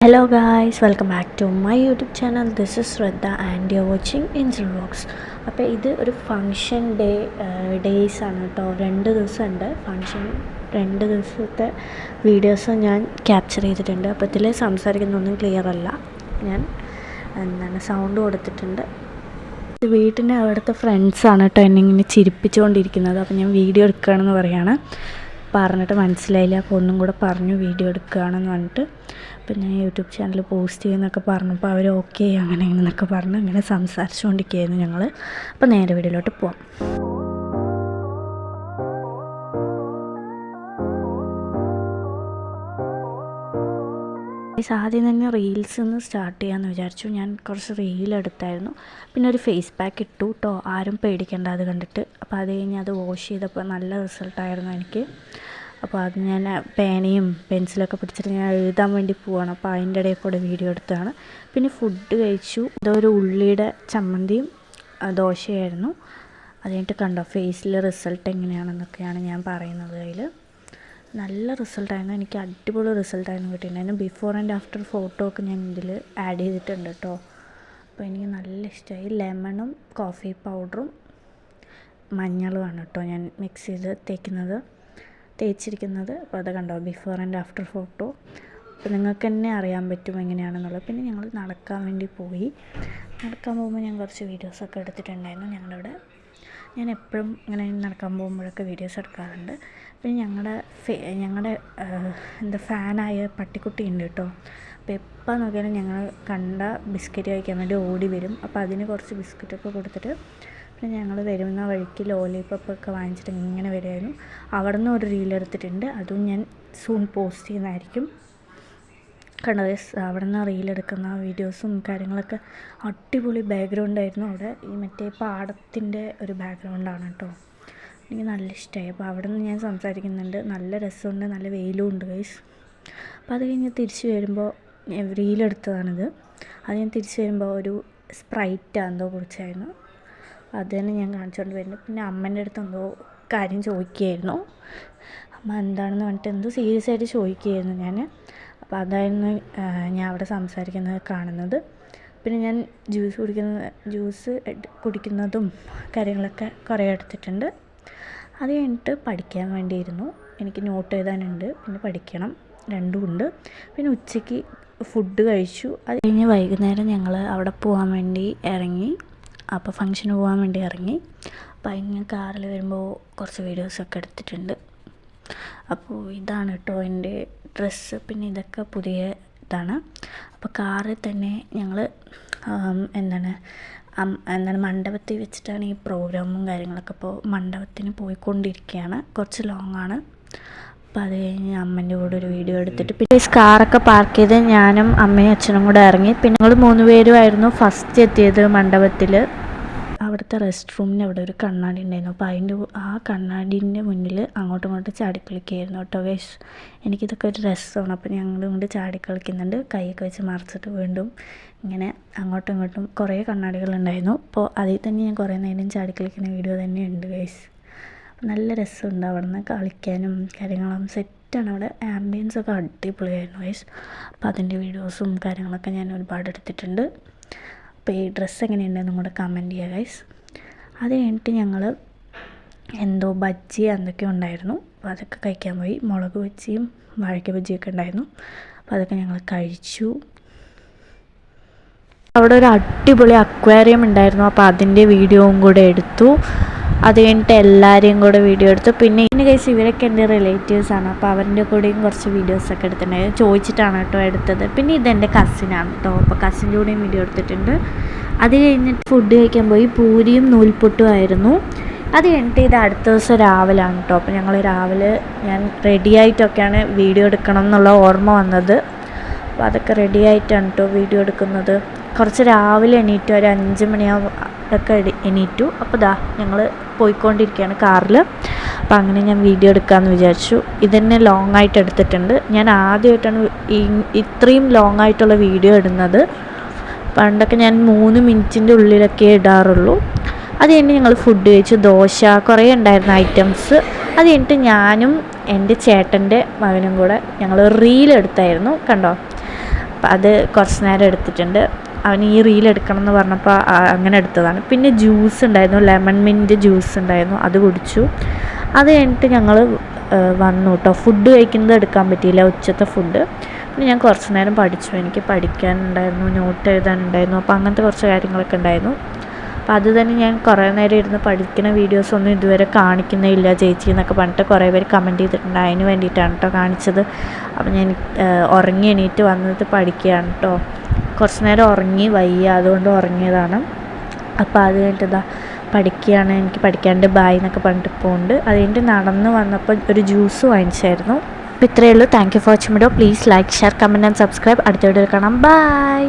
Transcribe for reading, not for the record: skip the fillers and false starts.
Hello guys, welcome back to my YouTube channel. This is Shraddha and you're watching Angel Vlogs. അപ്പോൾ ഇത് ഒരു function days ആണ് കേട്ടോ. 2 ദിവസമുണ്ട് ഫങ്ഷൻ. 2 ദിവസത്തെ വീഡിയോസ് ഞാൻ ക്യാപ്ചർ ചെയ്തിട്ടുണ്ട്. അപ്പോൾ ഇതിൽ സംസാരിക്കുന്നൊന്നും ക്ലിയർ അല്ല. ഞാൻ സൗണ്ട് കൊടുത്തിട്ടുണ്ട്. വീട്ടിൻ്റെ അവിടുത്തെ ഫ്രണ്ട്സാണ് കേട്ടോ എന്നെ ഇങ്ങനെ ചിരിപ്പിച്ചുകൊണ്ടിരിക്കുന്നത്. അപ്പോൾ ഞാൻ വീഡിയോ എടുക്കുകയാണെന്ന് പറയുകയാണ്. പറഞ്ഞിട്ട് മനസ്സിലായില്ല, അപ്പോൾ ഒന്നും കൂടെ പറഞ്ഞു വീഡിയോ എടുക്കുകയാണെന്ന് പറഞ്ഞിട്ട്. അപ്പോൾ ഞാൻ യൂട്യൂബ് ചാനൽ പോസ്റ്റ് ചെയ്യുന്നൊക്കെ പറഞ്ഞപ്പോൾ അവർ ഓക്കെ അങ്ങനെ എന്നൊക്കെ പറഞ്ഞ് അങ്ങനെ സംസാരിച്ചുകൊണ്ടിരിക്കുകയായിരുന്നു ഞങ്ങൾ. അപ്പോൾ നേരെ വീഡിയോയിലോട്ട് പോവാം. ആദ്യം തന്നെ റീൽസ് നിന്ന് സ്റ്റാർട്ട് ചെയ്യാമെന്ന് വിചാരിച്ചു. ഞാൻ കുറച്ച് റീലെടുത്തായിരുന്നു, പിന്നെ ഒരു ഫേസ് പാക്ക് ഇട്ടു കേട്ടോ. ആരും പേടിക്കേണ്ട അത് കണ്ടിട്ട്. അപ്പോൾ അത് കഴിഞ്ഞ് അത് വാഷ് ചെയ്തപ്പോൾ നല്ല റിസൾട്ടായിരുന്നു എനിക്ക്. അപ്പോൾ അത് ഞാൻ പേനയും പെൻസിലൊക്കെ പിടിച്ചിട്ട് ഞാൻ എഴുതാൻ വേണ്ടി പോവാണ്. അപ്പോൾ അതിൻ്റെ ഇടയിൽ കൂടെ വീഡിയോ എടുത്തതാണ്. പിന്നെ ഫുഡ് കഴിച്ചു. ഇതൊരു ഉള്ളിയുടെ ചമ്മന്തിയും ദോശയായിരുന്നു. അത് കഴിഞ്ഞിട്ട് കണ്ടോ ഫേസിൽ റിസൾട്ട് എങ്ങനെയാണെന്നൊക്കെയാണ് ഞാൻ പറയുന്നത്. അതിൽ നല്ല റിസൾട്ടായിരുന്നു. എനിക്ക് അടിപൊളി റിസൾട്ടായിരുന്നു കിട്ടിയിട്ടുണ്ടായിരുന്നു. ബിഫോർ ആൻഡ് ആഫ്റ്റർ ഫോട്ടോ ഒക്കെ ഞാൻ ഇതിൽ ആഡ് ചെയ്തിട്ടുണ്ട് കേട്ടോ. അപ്പോൾ എനിക്ക് നല്ല ഇഷ്ടമായി. ലെമണും കോഫി പൗഡറും മഞ്ഞളുമാണ് കേട്ടോ ഞാൻ മിക്സ് ചെയ്ത് തേച്ചിരിക്കുന്നത്. അപ്പോൾ അത് കണ്ടോ ബിഫോർ ആൻഡ് ആഫ്റ്റർ ഫോട്ടോ. അപ്പോൾ നിങ്ങൾക്ക് തന്നെ അറിയാൻ പറ്റും എങ്ങനെയാണെന്നുള്ളത്. പിന്നെ ഞങ്ങൾ നടക്കാൻ വേണ്ടി പോയി. നടക്കാൻ പോകുമ്പോൾ ഞാൻ കുറച്ച് വീഡിയോസൊക്കെ എടുത്തിട്ടുണ്ടായിരുന്നു. ഞാൻ എപ്പോഴും ഇങ്ങനെ നടക്കാൻ പോകുമ്പോഴൊക്കെ വീഡിയോസ് എടുക്കാറുണ്ട്. പിന്നെ ഞങ്ങളുടെ ഫാനായ പട്ടിക്കുട്ടി ഉണ്ട് കേട്ടോ. അപ്പോൾ എപ്പോൾ നോക്കിയാലും ഞങ്ങൾ കണ്ട ബിസ്ക്കറ്റ് കഴിക്കാൻ വേണ്ടി ഓടി വരും. അപ്പോൾ അതിന് കുറച്ച് ബിസ്ക്കറ്റൊക്കെ കൊടുത്തിട്ട് പിന്നെ ഞങ്ങൾ വരുന്ന വഴിക്ക് ലോലിപോപ്പൊക്കെ വാങ്ങിച്ചിട്ട് ഇങ്ങനെ വരുമായിരുന്നു. അവിടെ നിന്ന് ഒരു റീലെടുത്തിട്ടുണ്ട്. അതും ഞാൻ സൂൺ പോസ്റ്റ് ചെയ്യുന്നതായിരിക്കും. കണ്ടോ അവിടെ നിന്ന് റീലെടുക്കുന്ന വീഡിയോസും കാര്യങ്ങളൊക്കെ അടിപൊളി ബാക്ക്ഗ്രൗണ്ടായിരുന്നു. അവിടെ ഈ മറ്റേ പാടത്തിൻ്റെ ഒരു ബാക്ക്ഗ്രൗണ്ടാണ് കേട്ടോ. എനിക്ക് നല്ല ഇഷ്ടമായി. അപ്പോൾ അവിടെ നിന്ന് ഞാൻ സംസാരിക്കുന്നുണ്ട്. നല്ല രസമുണ്ട്, നല്ല വെയിലും ഉണ്ട് ഗൈസ്. അപ്പോൾ അത് കഴിഞ്ഞ് തിരിച്ച് വരുമ്പോൾ റീലെടുത്തതാണിത്. അത് ഞാൻ തിരിച്ച് വരുമ്പോൾ ഒരു സ്പ്രൈറ്റ് എന്തോ കുറിച്ചായിരുന്നു. അത് തന്നെ ഞാൻ കാണിച്ചുകൊണ്ട് വരുന്നത്. പിന്നെ അമ്മേൻ്റെ അടുത്ത് എന്തോ കാര്യം ചോദിക്കുകയായിരുന്നു. അമ്മ എന്താണെന്ന് പറഞ്ഞിട്ട് എന്തോ സീരിയസ് ആയിട്ട് ചോദിക്കുകയായിരുന്നു ഞാൻ. അപ്പോൾ അതായിരുന്നു ഞാൻ അവിടെ സംസാരിക്കുന്നത് കാണുന്നത്. പിന്നെ ഞാൻ ജ്യൂസ് കുടിക്കുന്നതും കാര്യങ്ങളൊക്കെ കുറേ എടുത്തിട്ടുണ്ട്. അത് കഴിഞ്ഞിട്ട് പഠിക്കാൻ വേണ്ടിയിരുന്നു. എനിക്ക് നോട്ട് എഴുതാനുണ്ട്, പിന്നെ പഠിക്കണം, രണ്ടും ഉണ്ട്. പിന്നെ ഉച്ചയ്ക്ക് ഫുഡ് കഴിച്ചു. അത് കഴിഞ്ഞ് വൈകുന്നേരം ഞങ്ങൾ അവിടെ പോകാൻ വേണ്ടി ഇറങ്ങി. അപ്പോൾ ഫംഗ്ഷന് പോകാൻ വേണ്ടി ഇറങ്ങി. അപ്പോൾ അതിന് ഞാൻ കാറിൽ വരുമ്പോൾ കുറച്ച് വീഡിയോസൊക്കെ എടുത്തിട്ടുണ്ട്. അപ്പോൾ ഇതാണ് കേട്ടോ എൻ്റെ ഡ്രസ്സ്. പിന്നെ ഇതൊക്കെ പുതിയ ഇതാണ്. അപ്പോൾ കാറിൽ തന്നെ ഞങ്ങൾ മണ്ഡപത്തിൽ വെച്ചിട്ടാണ് ഈ പ്രോഗ്രാമും കാര്യങ്ങളൊക്കെ. അപ്പോൾ മണ്ഡപത്തിന് പോയിക്കൊണ്ടിരിക്കുകയാണ്. കുറച്ച് ലോങ്ങാണ്. അപ്പോൾ അത് കഴിഞ്ഞ് അമ്മേൻ്റെ കൂടെ ഒരു വീഡിയോ എടുത്തിട്ട് പിന്നെ കാറൊക്കെ പാർക്ക് ചെയ്ത് ഞാനും അമ്മയും അച്ഛനും കൂടെ ഇറങ്ങി. പിന്നെ ഞങ്ങൾ 3 പേരുമായിരുന്നു ഫസ്റ്റ് എത്തിയത് മണ്ഡപത്തിൽ. അവിടുത്തെ റെസ്റ്റ് റൂമിന് അവിടെ ഒരു കണ്ണാടി ഉണ്ടായിരുന്നു. അപ്പോൾ ആ കണ്ണാടീൻ്റെ മുന്നിൽ അങ്ങോട്ടും ഇങ്ങോട്ടും ചാടിക്കളിക്കുകയായിരുന്നു കേട്ടോ ഗൈസ്. എനിക്കിതൊക്കെ ഒരു രസമാണ്. അപ്പോൾ ഞങ്ങൾ കൊണ്ട് ചാടിക്കളിക്കുന്നുണ്ട്. കൈയൊക്കെ വെച്ച് മറിച്ചിട്ട് വീണ്ടും ഇങ്ങനെ അങ്ങോട്ടും ഇങ്ങോട്ടും കുറേ കണ്ണാടികളുണ്ടായിരുന്നു. അപ്പോൾ അതിൽ തന്നെ ഞാൻ കുറേ നേരം ചാടിക്കളിക്കുന്ന വീഡിയോ തന്നെ ഉണ്ട് ഗൈസ്. അപ്പോൾ നല്ല രസമുണ്ട് അവിടെ നിന്ന് കളിക്കാനും കാര്യങ്ങളും. സെറ്റാണ് അവിടെ. ആംബിയൻസൊക്കെ അടിപൊളിയായിരുന്നു ഗൈസ്. അപ്പോൾ അതിൻ്റെ വീഡിയോസും കാര്യങ്ങളൊക്കെ ഞാൻ ഒരുപാട് എടുത്തിട്ടുണ്ട്. അപ്പോൾ ഈ ഡ്രസ്സ് എങ്ങനെയുണ്ടെന്നും കൂടെ കമൻറ്റ് ചെയ്യുക ഗൈസ്. അത് കഴിഞ്ഞിട്ട് ഞങ്ങൾ എന്തോ ബജ്ജി എന്തൊക്കെയോ ഉണ്ടായിരുന്നു. അപ്പോൾ അതൊക്കെ കഴിക്കാൻ പോയി. മുളക് ബജ്ജിയും വാഴയ്ക്ക ബജ്ജിയൊക്കെ ഉണ്ടായിരുന്നു. അപ്പോൾ അതൊക്കെ ഞങ്ങൾ കഴിച്ചു. അവിടെ ഒരു അടിപൊളി അക്വേറിയം ഉണ്ടായിരുന്നു. അപ്പോൾ അതിൻ്റെ വീഡിയോയും കൂടെ എടുത്തു. അത് കഴിഞ്ഞിട്ട് എല്ലാവരെയും കൂടെ വീഡിയോ എടുത്തു. പിന്നെ കേസ് ഇവരൊക്കെ എൻ്റെ റിലേറ്റീവ്സാണ്. അപ്പോൾ അവരുടെ കൂടെയും കുറച്ച് വീഡിയോസൊക്കെ എടുത്തിട്ടുണ്ടായിരുന്നു. ചോദിച്ചിട്ടാണ് കേട്ടോ എടുത്തത്. പിന്നെ ഇതെൻ്റെ കസിനാണ് കേട്ടോ. അപ്പോൾ കസിൻ്റെ കൂടെയും വീഡിയോ എടുത്തിട്ടുണ്ട്. അത് കഴിഞ്ഞിട്ട് ഫുഡ് കഴിക്കാൻ പോയി. പൂരിയും നൂൽപുട്ടും ആയിരുന്നു. അത് കഴിഞ്ഞിട്ട് ഇത് അടുത്ത ദിവസം രാവിലെയാണ് കേട്ടോ. അപ്പോൾ ഞങ്ങൾ രാവിലെ ഞാൻ റെഡി ആയിട്ടൊക്കെയാണ് വീഡിയോ എടുക്കണം എന്നുള്ള ഓർമ്മ വന്നത്. അപ്പോൾ അതൊക്കെ റെഡി ആയിട്ടാണ് കേട്ടോ വീഡിയോ എടുക്കുന്നത്. കുറച്ച് രാവിലെ എണീറ്റു. ഒരു 5 മണിയൊക്കെ എണീറ്റു. അപ്പോൾ ഞങ്ങൾ പോയിക്കൊണ്ടിരിക്കുകയാണ് കാറിൽ. അപ്പോൾ അങ്ങനെ ഞാൻ വീഡിയോ എടുക്കാമെന്ന് വിചാരിച്ചു. ഇതന്നെ ലോങ് ആയിട്ട് എടുത്തിട്ടുണ്ട്. ഞാൻ ആദ്യമായിട്ടാണ് ഇത്രയും ലോങ് ആയിട്ടുള്ള വീഡിയോ ഇടുന്നത്. പണ്ടൊക്കെ ഞാൻ 3 മിനിറ്റിൻ്റെ ഉള്ളിലൊക്കെ ഇടാറുള്ളൂ. അത് കഴിഞ്ഞ് ഞങ്ങൾ ഫുഡ് കഴിച്ചു. ദോശ കുറേ ഉണ്ടായിരുന്ന ഐറ്റംസ്. അത് കഴിഞ്ഞിട്ട് ഞാനും എൻ്റെ ചേട്ടൻ്റെ മകനും കൂടെ ഞങ്ങൾ റീലെടുത്തായിരുന്നു. കണ്ടോ അപ്പം അത് കുറച്ച് നേരം എടുത്തിട്ടുണ്ട്. അവൻ ഈ റീൽ എടുക്കണം എന്ന് പറഞ്ഞപ്പോൾ അങ്ങനെ എടുത്തതാണ്. പിന്നെ ജ്യൂസ് ഉണ്ടായിരുന്നു, ലെമൺ മിൻറ്റ് ജ്യൂസ് ഉണ്ടായിരുന്നു, അത് കുടിച്ചു. അത് കഴിഞ്ഞിട്ട് ഞങ്ങൾ വന്നു കേട്ടോ. ഫുഡ് കഴിക്കുന്നത് എടുക്കാൻ പറ്റിയില്ല, ഉച്ചത്തെ ഫുഡ്. പിന്നെ ഞാൻ കുറച്ച് നേരം പഠിച്ചു. എനിക്ക് പഠിക്കാനുണ്ടായിരുന്നു, നോട്ട് എഴുതാനുണ്ടായിരുന്നു, അപ്പോൾ അങ്ങനത്തെ കുറച്ച് കാര്യങ്ങളൊക്കെ ഉണ്ടായിരുന്നു. അപ്പോൾ അത് തന്നെ ഞാൻ കുറേ നേരം ഇരുന്ന് പഠിക്കുന്ന വീഡിയോസൊന്നും ഇതുവരെ കാണിക്കുന്നില്ല ചേച്ചി എന്നൊക്കെ പറഞ്ഞിട്ട് കുറേ പേര് കമൻറ്റ് ചെയ്തിട്ടുണ്ട്. അതിന് വേണ്ടിയിട്ടാണ് കേട്ടോ കാണിച്ചത്. അപ്പോൾ ഞാൻ ഉറങ്ങി എണീറ്റ് വന്നിട്ട് പഠിക്കുകയാണ് കേട്ടോ. കുറച്ച് നേരം ഉറങ്ങി, വയ്യ, അതുകൊണ്ട് ഉറങ്ങിയതാണ്. അപ്പോൾ അത് കഴിഞ്ഞിട്ട് പഠിക്കുകയാണ്, എനിക്ക് പഠിക്കാണ്ട് ബായ് എന്നൊക്കെ പറഞ്ഞിട്ട് പോകുന്നുണ്ട്. അത് കഴിഞ്ഞിട്ട് നടന്ന് വന്നപ്പോൾ ഒരു ജ്യൂസ് വാങ്ങിച്ചായിരുന്നു. അപ്പോൾ ഇത്രയേ ഉള്ളൂ. Thank you for watching video. Please like, share, comment and subscribe. അടുത്ത വീഡിയോയിൽ കാണാം. ബൈ.